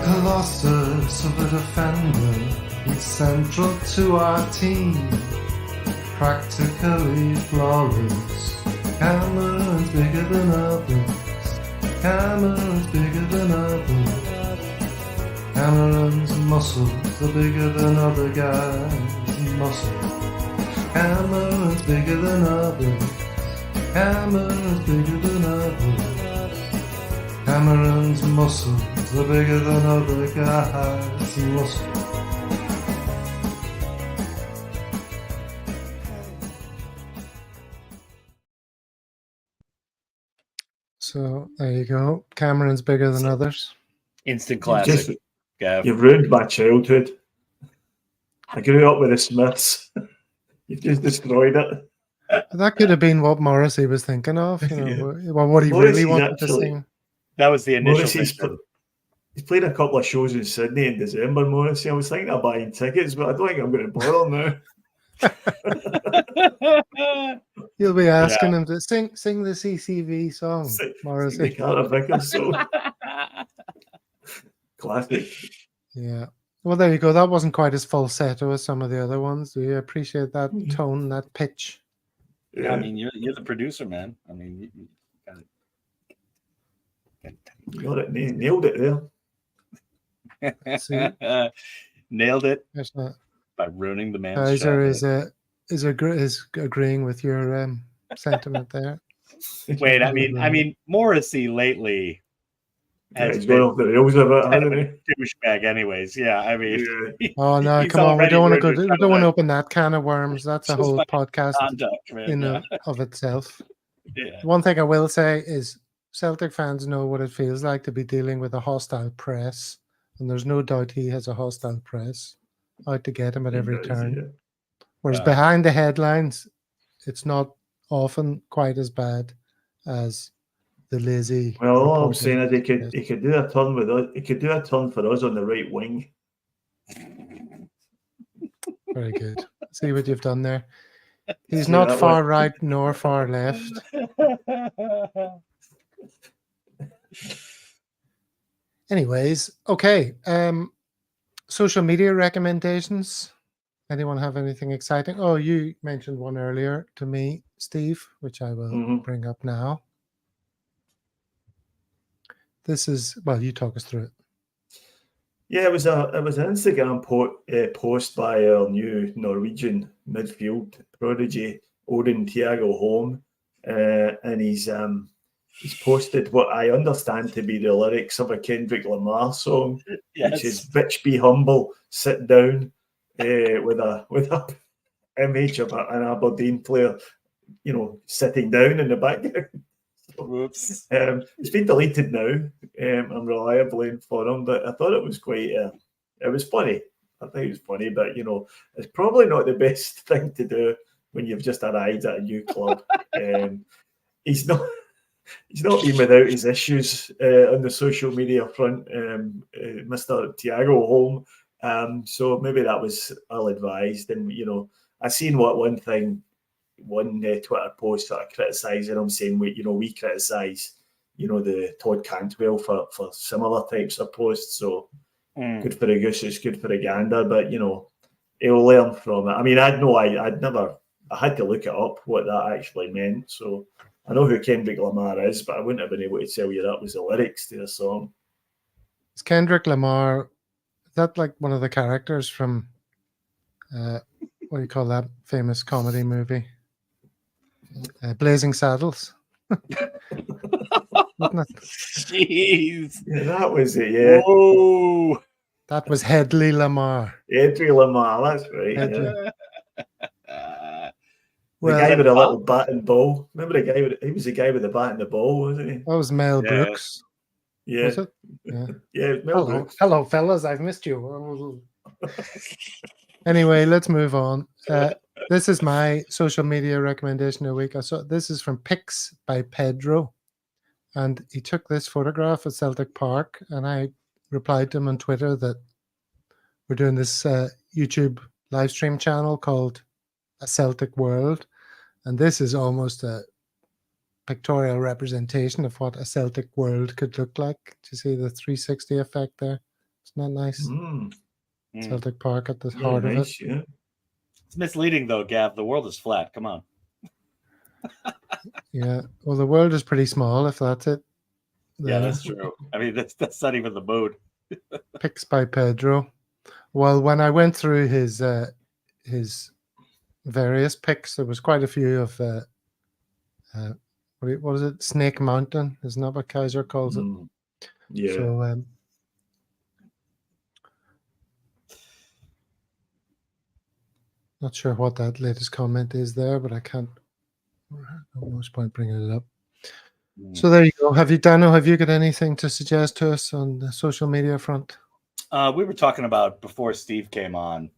Colossus of a defender, he's central to our team, practically flawless. Cameron's bigger than others. Cameron's bigger than others. Cameron's muscles are bigger than other guys' muscles. Cameron's bigger than others. Cameron's bigger than others. Cameron's muscles are bigger than other guys' muscles. So there you go. Cameron's bigger than others. Instant classic. You've ruined my childhood. I grew up with the Smiths. You've just destroyed it. That could have been what Morrissey was thinking of. What he really wanted to sing. That was the initial Morrissey's he's played a couple of shows in Sydney in December, Morrissey. I was thinking of buying tickets, but I don't think I'm going to bother now. You'll be asking him to sing the CCV song, Morrissey. Sing the Carter Vickers song. Classic. Yeah. Well, there you go. That wasn't quite as falsetto as some of the other ones. Do you appreciate that tone, that pitch? Yeah. I mean, you're the producer, man. I mean, you got it. You got it. Nailed it there. Nailed it by ruining the man's Kaiser is agreeing with your sentiment there. Wait, I mean, Morrissey lately has been off the rails a bit, hasn't he? Douchebag, anyways. Yeah, I mean. Oh no, come on! We don't want to go. We don't want to open that can of worms. That's a whole podcast of itself. Yeah. One thing I will say is Celtic fans know what it feels like to be dealing with a hostile press and there's no doubt he has a hostile press out to get him at every turn. Yeah. Whereas behind the headlines, it's not often quite as bad as the lazy. Well, all I'm reporting. saying is he could do a turn with us. He could do a turn for us on the right wing. Very good. See what you've done there. He's See not that far one? right nor far left. Anyways, okay. Social media recommendations. Anyone have anything exciting? Oh, you mentioned one earlier to me, Steve, which I will bring up now. This is, well, you talk us through it. Yeah, it was an Instagram post by our new Norwegian midfield prodigy, Odin Thiago Holm, and he's posted what I understand to be the lyrics of a Kendrick Lamar song, which is "Bitch Be Humble, Sit Down," with a image of an Aberdeen player, sitting down in the background. Whoops. It's been deleted now. I'm reliably informed, but I thought it was quite. It was funny. I think it was funny, but it's probably not the best thing to do when you've just arrived at a new club. He's not been without his issues on the social media front, Mr. Thiago Holm. So maybe that was ill advised. And I seen one Twitter post sort of criticising him, saying we criticise the Todd Cantwell for similar types of posts. So good for the goose, it's good for the gander. But he'll learn from it. I mean, I had to look it up what that actually meant. So I know who Kendrick Lamar is, but I wouldn't have been able to tell you that was the lyrics to the song. Is Kendrick Lamar, is that like one of the characters from what do you call that famous comedy movie? Blazing Saddles. Jeez. Yeah, that was it, yeah. Whoa. That was Headley Lamar. Headley Lamar, that's right. Headley. The guy with a little bat and ball. Remember the guy he was the guy with the bat and the ball, wasn't he? That was Mel Brooks. Yeah. Was it? Yeah. Yeah, Mel Brooks. Hello, fellas. I've missed you. Anyway, let's move on. This is my social media recommendation of the week. This is from Pics by Pedro. And he took this photograph at Celtic Park, and I replied to him on Twitter that we're doing this YouTube live stream channel called A Celtic World. And this is almost a pictorial representation of what a Celtic world could look like. Do you see the 360 effect there? Isn't that nice? Celtic Park at the heart of it. Yeah. It's misleading, though, Gav. The world is flat. Come on. Yeah. Well, the world is pretty small, if that's it. Yeah, that's true. I mean, that's not even the mood. Pics by Pedro. Well, when I went through his various pics, there was quite a few of what is it? Snake Mountain, isn't that what Kaiser calls it? Yeah. So not sure what that latest comment is there, but I can't. No much point bringing it up. So there you go. Have you, Dano? Have you got anything to suggest to us on the social media front? We were talking about before Steve came on.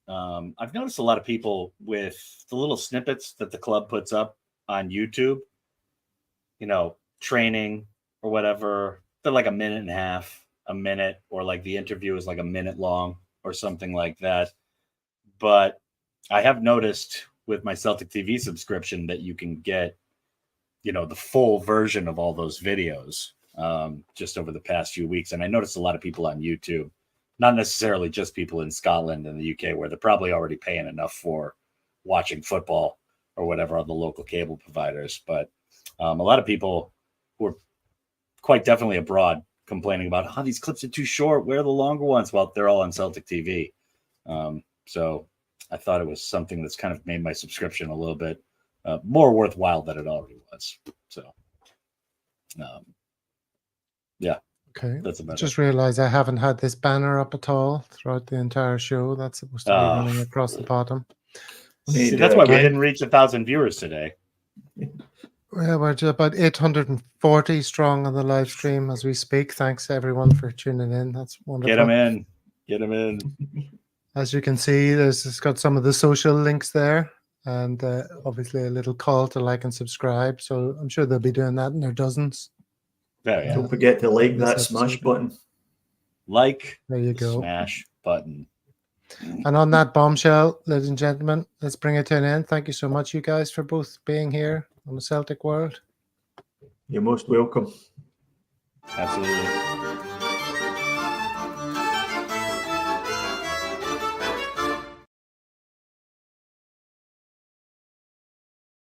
I've noticed a lot of people with the little snippets that the club puts up on YouTube, training or whatever. They're like a minute and a half, a minute, or like the interview is like a minute long or something like that. But I have noticed with my Celtic TV subscription that you can get, the full version of all those videos just over the past few weeks. And I noticed a lot of people on YouTube, not necessarily just people in Scotland and the UK, where they're probably already paying enough for watching football or whatever on the local cable providers. But a lot of people who are quite definitely abroad complaining about, these clips are too short. Where are the longer ones? Well, they're all on Celtic TV. So I thought it was something that's kind of made my subscription a little bit more worthwhile than it already was. So, yeah. Okay. That's about Just realized I haven't had this banner up at all throughout the entire show. That's supposed to be running across the bottom. See, that's why we didn't reach 1,000 viewers today. Yeah, we're just about 840 strong on the live stream as we speak. Thanks everyone for tuning in. That's wonderful. Get him in. Get him in. As you can see, it's got some of the social links there, and obviously a little call to like and subscribe. So I'm sure they'll be doing that in their dozens. There you Don't go. forget to like This that smash episode. button. Like, There you go. smash button. And on that bombshell, ladies and gentlemen, let's bring it to an end. Thank you so much, you guys, for both being here on the Celtic World. You're most welcome. Absolutely.